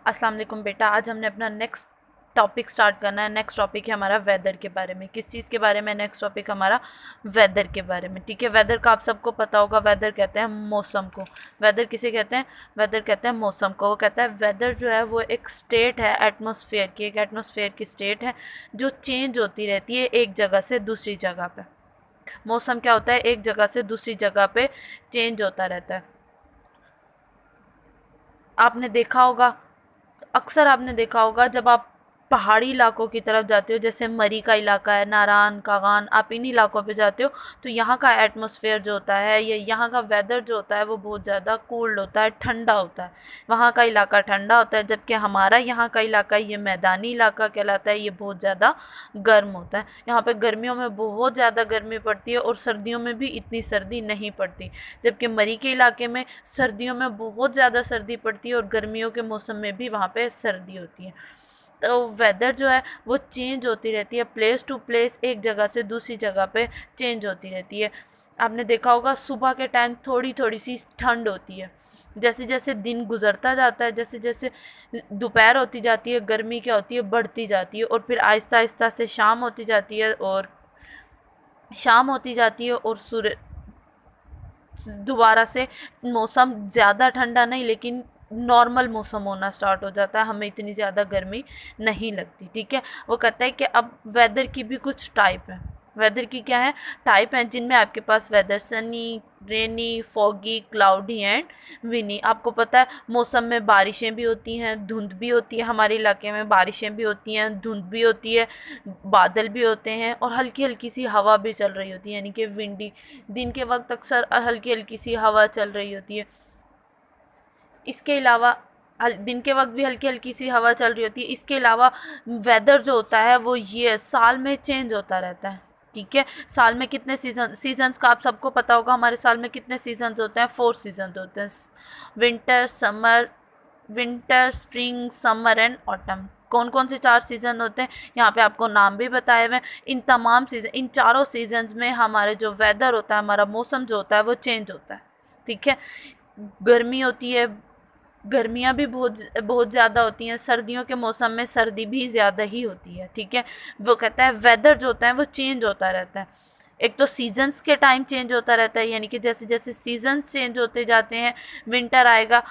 अस्सलाम वालेकुम बेटा। आज हमने अपना नेक्स्ट टॉपिक स्टार्ट करना है। नेक्स्ट टॉपिक है हमारा वेदर के बारे में। किस चीज़ के बारे में? नेक्स्ट टॉपिक हमारा वेदर के बारे में। ठीक है, वेदर का आप सबको पता होगा। वेदर कहते हैं मौसम को। वेदर किसे कहते हैं? वेदर कहते हैं मौसम को। वो कहता है वेदर जो है वो एक स्टेट है एटमॉस्फेयर की, एक एटमॉस्फेयर की स्टेट है जो चेंज होती रहती है एक जगह से दूसरी जगह पे। मौसम क्या होता है? एक जगह से दूसरी जगह पे चेंज होता रहता है। आपने देखा होगा, अक्सर आपने देखा होगा जब आप पहाड़ी इलाकों की तरफ जाते हो, जैसे मरी का इलाका है, नारान, कागान, आप इन इलाकों पे जाते हो तो यहाँ का एटमॉस्फेयर जो होता है या यहाँ का वेदर जो होता है वो बहुत ज़्यादा कोल्ड होता है, ठंडा होता है। वहाँ का इलाका ठंडा होता है, जबकि हमारा यहाँ का इलाका, ये मैदानी इलाका कहलाता है, ये बहुत ज़्यादा गर्म होता है। यहाँ पे गर्मियों में बहुत ज़्यादा गर्मी पड़ती है और सर्दियों में भी इतनी सर्दी नहीं पड़ती। जबकि मरी के इलाके में सर्दियों में बहुत ज़्यादा सर्दी पड़ती है और गर्मियों के मौसम में भी वहाँ पे सर्दी होती है। तो वेदर जो है वो चेंज होती रहती है, प्लेस टू प्लेस, एक जगह से दूसरी जगह पे चेंज होती रहती है। आपने देखा होगा सुबह के टाइम थोड़ी थोड़ी सी ठंड होती है, जैसे जैसे दिन गुजरता जाता है, जैसे जैसे दोपहर होती जाती है, गर्मी क्या होती है, बढ़ती जाती है, और फिर आहिस्ता आहिस्ता से शाम होती जाती है, और शाम होती जाती है और सूर्य दोबारा से मौसम ज़्यादा ठंडा नहीं लेकिन नॉर्मल मौसम होना स्टार्ट हो जाता है, हमें इतनी ज़्यादा गर्मी नहीं लगती। ठीक है, वो कहता है कि अब वेदर की भी कुछ टाइप है। वेदर की क्या है? टाइप हैं, जिनमें आपके पास weather sunny, rainy, foggy, cloudy and windy. आपको पता है मौसम में बारिशें भी होती हैं, धुंध भी होती है। हमारे इलाके में बारिशें भी होती हैं, धुंध भी होती है, बादल भी होते हैं, और हल्की हल्की सी हवा भी चल रही होती है, यानी कि विंडी। दिन के वक्त अक्सर हल्की हल्की सी हवा चल रही होती है। इसके अलावा दिन के वक्त भी हल्की हल्की सी हवा चल रही होती है। इसके अलावा वेदर जो होता है वो ये साल में चेंज होता रहता है। ठीक है, साल में कितने सीजन्स का आप सबको पता होगा। हमारे साल में कितने सीजन्स होते हैं? 4 सीजन्स होते हैं। Winter, spring, summer and autumn. कौन कौन से 4 सीज़न होते हैं? यहाँ पे आपको नाम भी बताए हुए हैं। इन तमाम सीजन, इन चारों सीजन्स में हमारे जो वेदर होता है, हमारा मौसम जो होता है वो चेंज होता है। ठीक है, गर्मी होती है, गर्मियाँ भी बहुत बहुत ज़्यादा होती हैं। सर्दियों के मौसम में सर्दी भी ज़्यादा ही होती है। ठीक है, वो कहता है वेदर जो होता है वो चेंज होता रहता है। एक तो सीजन्स के टाइम चेंज होता रहता है, यानी कि जैसे जैसे सीजन्स चेंज होते जाते हैं, विंटर आएगा,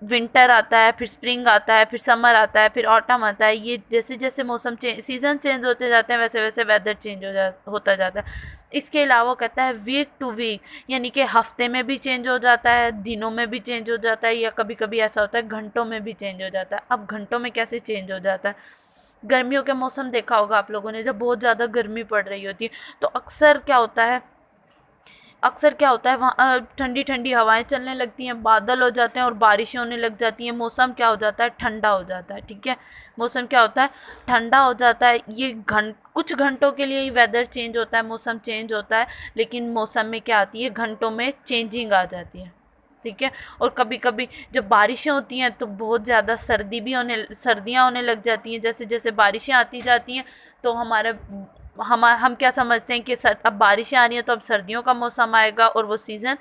विंटर आता है, फिर स्प्रिंग आता है, फिर समर आता है, फिर ऑटम आता है। ये जैसे जैसे मौसम सीजन चेंज होते जाते हैं वैसे वैसे वेदर चेंज होता जाता है। इसके अलावा कहता है वीक टू वीक, यानी कि हफ्ते में भी चेंज हो जाता है, दिनों में भी चेंज हो जाता है, या कभी कभी ऐसा होता है घंटों में भी चेंज हो जाता है। अब घंटों में कैसे चेंज हो जाता है? गर्मियों के मौसम देखा होगा आप लोगों ने, जब बहुत ज़्यादा गर्मी पड़ रही होती है तो अक्सर क्या होता है वहाँ ठंडी ठंडी हवाएं चलने लगती हैं, बादल हो जाते हैं और बारिशें होने लग जाती हैं। मौसम क्या हो जाता है? ठंडा हो जाता है। ठीक है, मौसम क्या होता है? ठंडा हो जाता है। ये कुछ घंटों के लिए ही वेदर चेंज होता है, मौसम चेंज होता है, लेकिन मौसम में क्या आती है? घंटों में चेंजिंग आ जाती है। ठीक है, और कभी कभी जब बारिशें होती हैं तो बहुत ज़्यादा सर्दियाँ होने लग जाती हैं। जैसे जैसे बारिशें आती जाती हैं तो हम क्या समझते हैं कि अब बारिशें आ रही हैं तो अब सर्दियों का मौसम आएगा, और वो सीज़न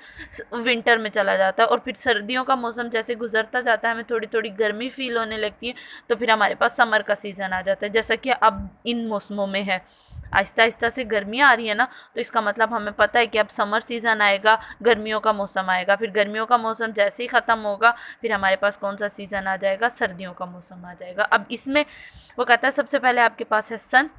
विंटर में चला जाता है। और फिर सर्दियों का मौसम जैसे गुजरता जाता है, हमें थोड़ी थोड़ी गर्मी फील होने लगती है, तो फिर हमारे पास समर का सीज़न आ जाता है, जैसा कि अब इन मौसमों में है। आहिस्ता आहिस्ता से गर्मियाँ आ रही है ना, तो इसका मतलब हमें पता है कि अब समर सीज़न आएगा, गर्मियों का मौसम आएगा। फिर गर्मियों का मौसम जैसे ही ख़त्म होगा फिर हमारे पास कौन सा सीज़न आ जाएगा? सर्दियों का मौसम आ जाएगा। अब इसमें वो कहता है सबसे पहले आपके पास है सन।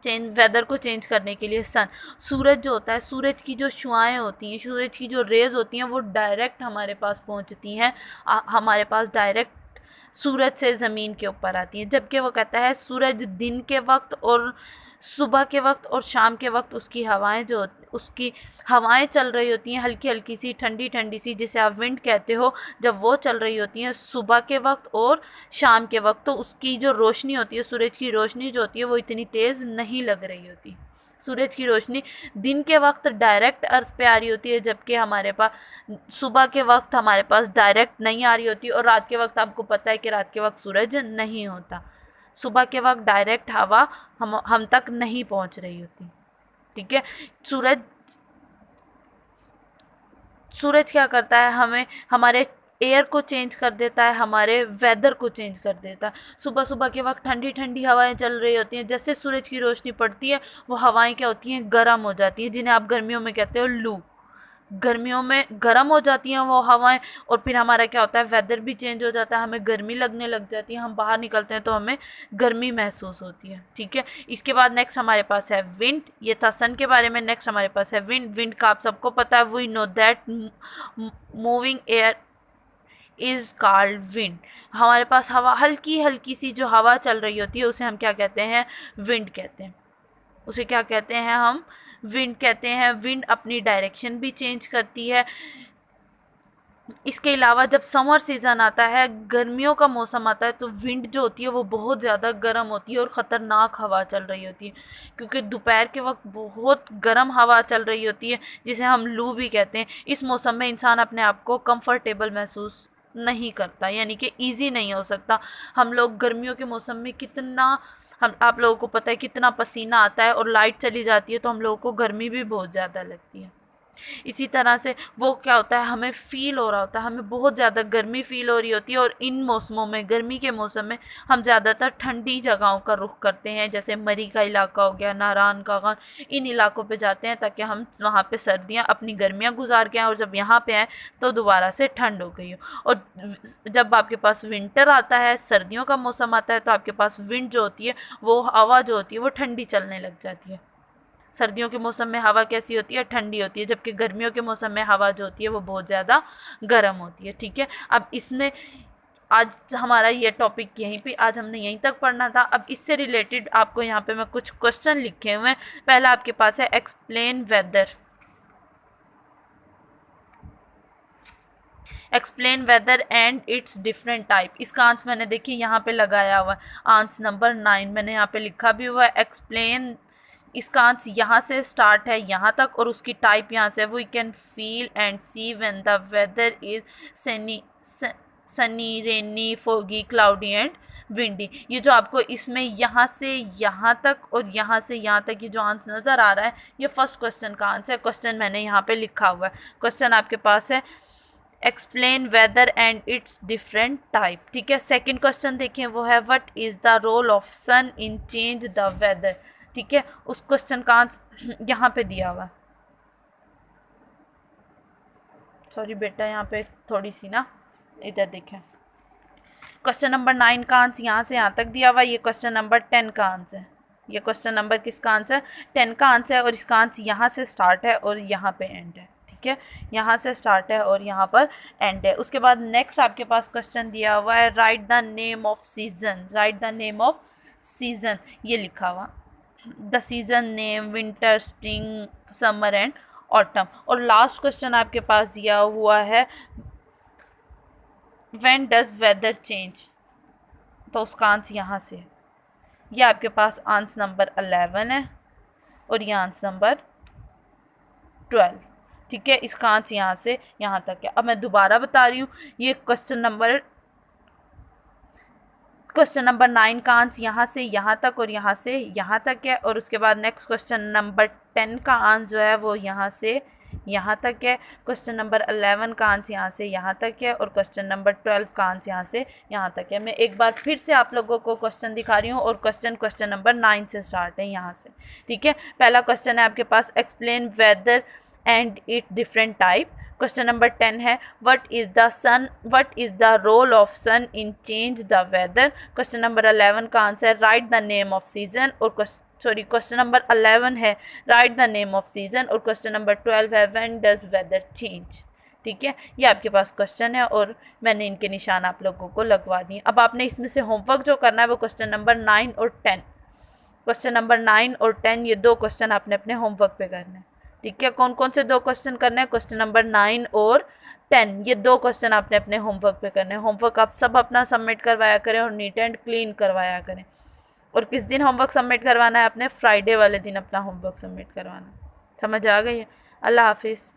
वेदर को चेंज करने के लिए सन, सूरज जो होता है, सूरज की जो शुआएं होती हैं, सूरज की जो रेज होती हैं वो डायरेक्ट हमारे पास पहुंचती हैं, हमारे पास डायरेक्ट सूरज से ज़मीन के ऊपर आती हैं। जबकि वो कहता है सूरज दिन के वक्त और सुबह के वक्त और शाम के वक्त उसकी हवाएं चल रही होती हैं, हल्की हल्की सी, ठंडी ठंडी सी, जिसे आप विंड कहते हो, जब वो चल रही होती हैं सुबह के वक्त और शाम के वक्त, तो उसकी जो रोशनी होती है, सूरज की रोशनी जो होती है वो इतनी तेज़ नहीं लग रही होती। सूरज की रोशनी दिन के वक्त डायरेक्ट अर्थ पे आ रही होती है, जबकि हमारे पास सुबह के वक्त हमारे पास डायरेक्ट नहीं आ रही होती, और रात के वक्त आपको पता है कि रात के वक्त सूरज नहीं होता। सुबह के वक्त डायरेक्ट हवा हम तक नहीं पहुंच रही होती। ठीक है, सूरज सूरज क्या करता है? हमें हमारे एयर को चेंज कर देता है, हमारे वेदर को चेंज कर देता है। सुबह सुबह के वक्त ठंडी ठंडी हवाएं चल रही होती हैं, जैसे सूरज की रोशनी पड़ती है वो हवाएं क्या होती हैं, गर्म हो जाती हैं, जिन्हें आप गर्मियों में कहते हो लू। गर्मियों में गर्म हो जाती हैं वो हवाएं, और फिर हमारा क्या होता है, वेदर भी चेंज हो जाता है, हमें गर्मी लगने लग जाती है, हम बाहर निकलते हैं तो हमें गर्मी महसूस होती है। ठीक है, इसके बाद नेक्स्ट हमारे पास है विंड। ये था सन के बारे में। नेक्स्ट हमारे पास है विंड। विंड का आप सबको पता है, we know that moving air is called wind. हमारे पास हवा, हल्की हल्की सी जो हवा चल रही होती है उसे हम क्या कहते हैं, विंड कहते हैं। उसे क्या कहते हैं हम, विंड कहते हैं। विंड अपनी डायरेक्शन भी चेंज करती है। इसके अलावा जब समर सीज़न आता है, गर्मियों का मौसम आता है, तो विंड जो होती है वो बहुत ज़्यादा गर्म होती है और ख़तरनाक हवा चल रही होती है, क्योंकि दोपहर के वक्त बहुत गर्म हवा चल रही होती है जिसे हम लू भी कहते हैं। इस मौसम में इंसान अपने आप को कंफर्टेबल महसूस नहीं करता, यानी कि ईजी नहीं हो सकता। हम लोग गर्मियों के मौसम में कितना, हम आप लोगों को पता है कितना पसीना आता है, और लाइट चली जाती है तो हम लोगों को गर्मी भी बहुत ज़्यादा लगती है। इसी तरह से वो क्या होता है, हमें फ़ील हो रहा होता है, हमें बहुत ज़्यादा गर्मी फ़ील हो रही होती है, और इन मौसमों में, गर्मी के मौसम में हम ज़्यादातर ठंडी जगहों का रुख करते हैं, जैसे मरी का इलाका हो गया, नारान का गान, इन इलाकों पे जाते हैं ताकि हम वहाँ पे सर्दियाँ, अपनी गर्मियाँ गुजार के आएँ, और जब यहाँ पे आएँ तो दोबारा से ठंड हो गई हो। और जब आपके पास विंटर आता है, सर्दियों का मौसम आता है, तो आपके पास विंड जो होती है, वो हवा जो होती है वो ठंडी चलने लग जाती है। सर्दियों के मौसम में हवा कैसी होती है, ठंडी होती है, जबकि गर्मियों के मौसम में हवा जो होती है वो बहुत ज़्यादा गर्म होती है। ठीक है, अब इसमें आज हमारा ये टॉपिक यहीं पे, आज हमने यहीं तक पढ़ना था। अब इससे रिलेटेड आपको यहाँ पे मैं कुछ क्वेश्चन लिखे हुए हैं। पहला आपके पास है explain weather. Explain weather and it's different type. इसका आंसर मैंने देखिए यहाँ पे लगाया हुआ है, आंसर नंबर 9 मैंने यहाँ पे लिखा भी हुआ है। एक्सप्लेन, इसका आंसर यहाँ से स्टार्ट है यहाँ तक, और उसकी टाइप यहाँ से, we can feel and see when the weather is sunny rainy foggy cloudy and windy. ये जो आपको इसमें यहाँ से यहाँ तक और यहाँ से यहाँ तक ये जो आंसर नज़र आ रहा है, ये फर्स्ट क्वेश्चन का आंसर है। क्वेश्चन मैंने यहाँ पे लिखा हुआ है। क्वेश्चन आपके पास है explain weather and it's different type. ठीक है, सेकंड क्वेश्चन देखें, वो है what is the role of sun in change the weather. ठीक है, उस क्वेश्चन का आंसर यहाँ पे दिया हुआ। सॉरी बेटा, यहाँ पे थोड़ी सी ना, इधर देखें। क्वेश्चन नंबर 9 का आंसर यहाँ से यहाँ तक दिया हुआ। ये क्वेश्चन नंबर 10 का आंसर है। ये क्वेश्चन नंबर किसका आंसर, 10 का आंसर है, और इसका आंसर यहाँ से स्टार्ट है और यहाँ पे एंड है। ठीक है, यहाँ से स्टार्ट है और यहाँ पर एंड है। उसके बाद नेक्स्ट आपके पास क्वेश्चन दिया हुआ है write the name of season. Right the name of season, ये लिखा हुआ, the season name winter, spring, summer and autumn. और लास्ट क्वेश्चन आपके पास दिया हुआ है व्हेन डज वेदर चेंज, तो उसका आंसर यहाँ से, ये आपके पास आंसर नंबर 11 है और ये आंसर नंबर 12। ठीक है, इसका आंसर यहाँ से यहाँ तक है। अब मैं दोबारा बता रही हूँ, ये क्वेश्चन नंबर 9 का आंसर यहाँ से यहाँ तक और यहाँ से यहाँ तक है, और उसके बाद नेक्स्ट क्वेश्चन नंबर 10 का आंसर जो है वो यहाँ से यहाँ तक है। क्वेश्चन नंबर 11 का आंसर यहाँ से यहाँ तक है, और क्वेश्चन नंबर 12 का आंसर यहाँ से यहाँ तक है। मैं एक बार फिर से आप लोगों को क्वेश्चन दिखा रही हूँ, और क्वेश्चन नंबर 9 से स्टार्ट है यहाँ से। ठीक है, पहला क्वेश्चन है आपके पास explain weather and it different type. Question number 10 है what is the role of sun in change the weather. Question number 11 का answer write the name of season, और क्वेश्चन नंबर 11 है write the name of season, और question number 12 है when does weather change. ठीक है, ये आपके पास question है और मैंने इनके निशान आप लोगों को लगवा दिए। अब आपने इसमें से होमवर्क जो करना है वो क्वेश्चन नंबर 9 और 10, क्वेश्चन नंबर 9 और 10 ये दो क्वेश्चन आपने अपने होमवर्क पे करने हैं। ठीक है, कौन कौन से दो क्वेश्चन करने हैं, क्वेश्चन नंबर 9 और 10, ये दो क्वेश्चन आपने अपने होमवर्क पे करने हैं। होमवर्क आप सब अपना सबमिट करवाया करें और नीट एंड क्लीन करवाया करें। और किस दिन होमवर्क सबमिट करवाना है आपने, फ्राइडे वाले दिन अपना होमवर्क सबमिट करवाना है। समझ आ गई है? अल्लाह हाफिज़।